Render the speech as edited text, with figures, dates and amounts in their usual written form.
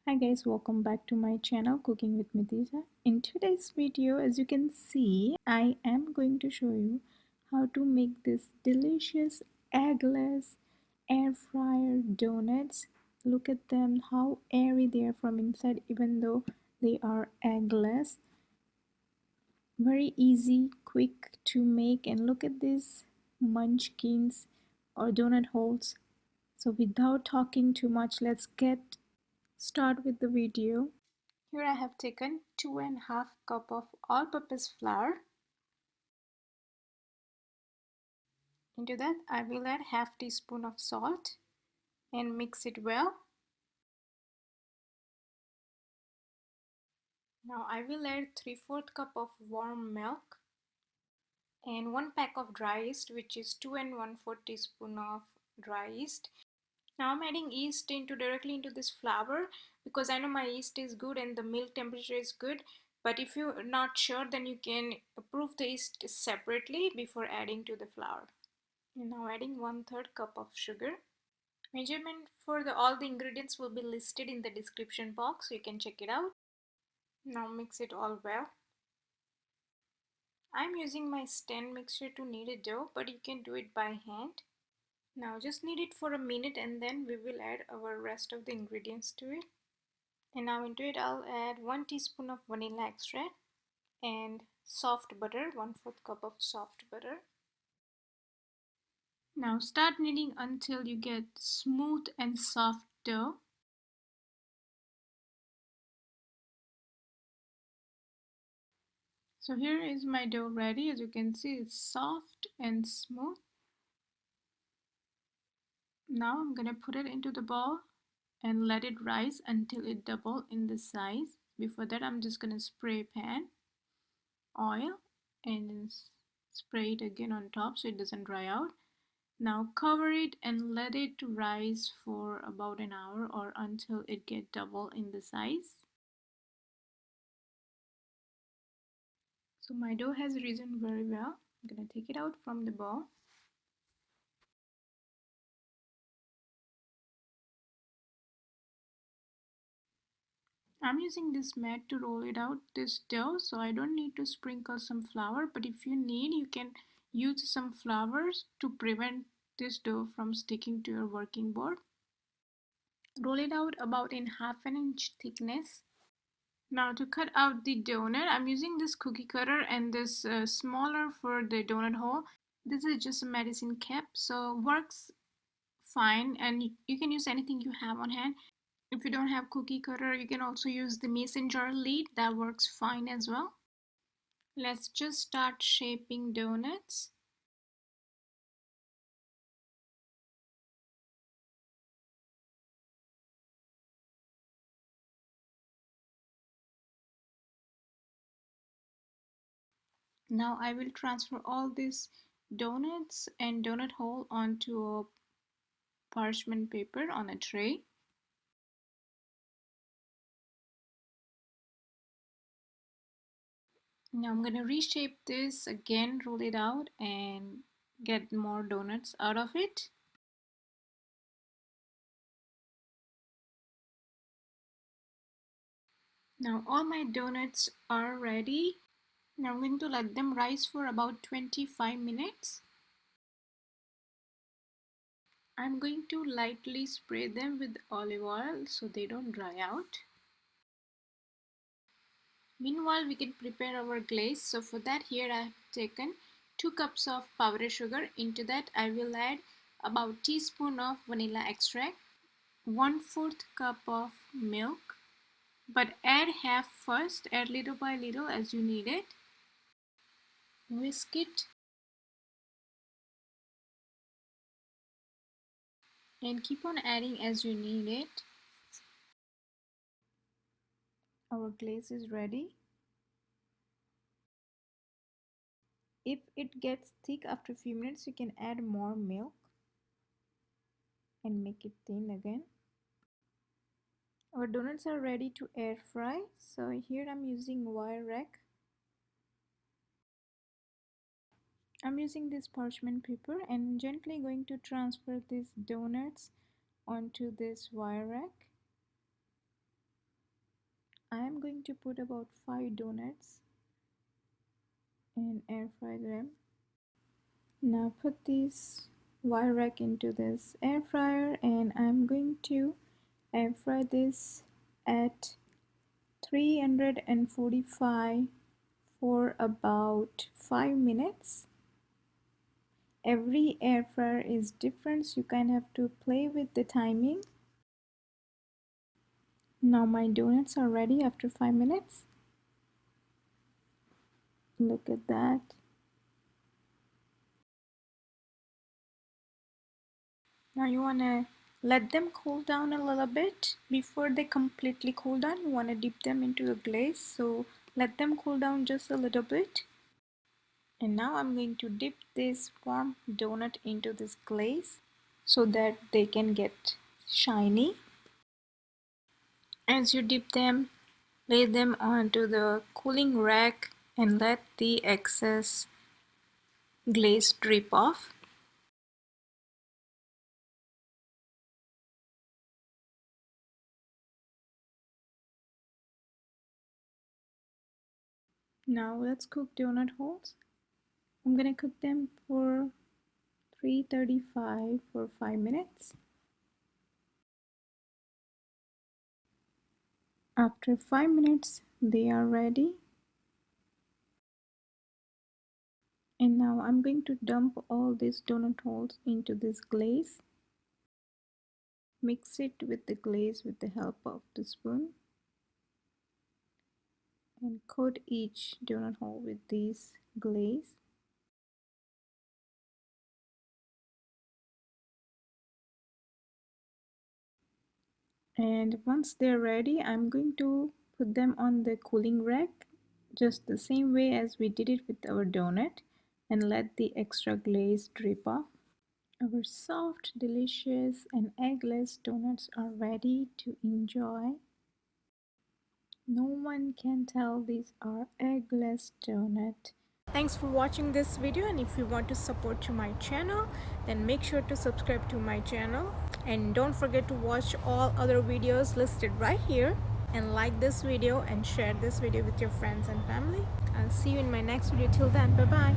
Hi guys, welcome back to my channel Cooking with Mitisha. In today's video, as you can see, I am going to show you how to make this delicious eggless air fryer donuts. Look at them, how airy they are from inside even though they are eggless. Very easy, quick to make, and look at these munchkins or donut holes. So without talking too much, let's get start with the video. Here I have taken 2.5 cup of all-purpose flour. Into that I will add half teaspoon of salt and mix it well. Now I will add 3/4 cup of warm milk and 1 pack of dry yeast, which is 2 1/4 teaspoon of dry yeast. Now I'm adding yeast directly into this flour because I know my yeast is good and the milk temperature is good. But if you're not sure, then you can proof the yeast separately before adding to the flour. And now adding 1/3 cup of sugar. Measurement for all the ingredients will be listed in the description box, so you can check it out. Now mix it all well. I'm using my stand mixer to knead a dough, but you can do it by hand. Now just knead it for a minute and then we will add our rest of the ingredients to it. And now into it I'll add 1 teaspoon of vanilla extract and soft butter, 1/4 cup of soft butter. Now start kneading until you get smooth and soft dough. So here is my dough ready. As you can see, it's soft and smooth. Now I'm gonna put it into the bowl and let it rise until it double in the size. Before that, I'm just gonna spray pan oil and then spray it again on top so it doesn't dry out. Now cover it and let it rise for about an hour or until it get double in the size. So my dough has risen very well. I'm gonna take it out from the bowl. I'm using this mat to roll it out, this dough, so I don't need to sprinkle some flour, but if you need, you can use some flours to prevent this dough from sticking to your working board. Roll it out about in 1/2 inch thickness. Now to cut out the donut, I'm using this cookie cutter and this smaller for the donut hole. This is just a medicine cap, so works fine, and you can use anything you have on hand. If you don't have cookie cutter, you can also use the mason jar lid. That works fine as well. Let's just start shaping donuts. Now I will transfer all these donuts and donut hole onto a parchment paper on a tray. Now I'm going to reshape this again, roll it out and get more donuts out of it. Now all my donuts are ready. Now I'm going to let them rise for about 25 minutes. I'm going to lightly spray them with olive oil so they don't dry out. Meanwhile, we can prepare our glaze. So for that, here I have taken 2 cups of powdered sugar. Into that I will add about teaspoon of vanilla extract, 1/4 cup of milk, but add half first, add little by little as you need it. Whisk it and keep on adding as you need it. Our glaze is ready. If it gets thick after a few minutes, you can add more milk and make it thin again. Our donuts are ready to air fry. So here I'm using wire rack. I'm using this parchment paper and gently going to transfer these donuts onto this wire rack. I'm going to put about 5 donuts and air fry them. Now put this wire rack into this air fryer, and I'm going to air fry this at 345 for about 5 minutes. Every air fryer is different, so you kind of have to play with the timing. Now my donuts are ready after 5 minutes. Look at that. Now you want to let them cool down a little bit. Before they completely cool down, you want to dip them into a glaze. So let them cool down just a little bit. And now I'm going to dip this warm donut into this glaze so that they can get shiny. As you dip them, lay them onto the cooling rack and let the excess glaze drip off. Now let's cook donut holes. I'm gonna cook them for 335 for 5 minutes. After 5 minutes, they are ready. And now I'm going to dump all these donut holes into this glaze. Mix it with the glaze with the help of the spoon. And coat each donut hole with this glaze. And once they're ready, I'm going to put them on the cooling rack just the same way as we did it with our donut, and let the extra glaze drip off. Our soft, delicious and eggless donuts are ready to enjoy. No one can tell these are eggless donut. Thanks for watching this video, and if you want to support to my channel, then make sure to subscribe to my channel, and don't forget to watch all other videos listed right here, and like this video and share this video with your friends and family. I'll see you in my next video. Till then, bye bye.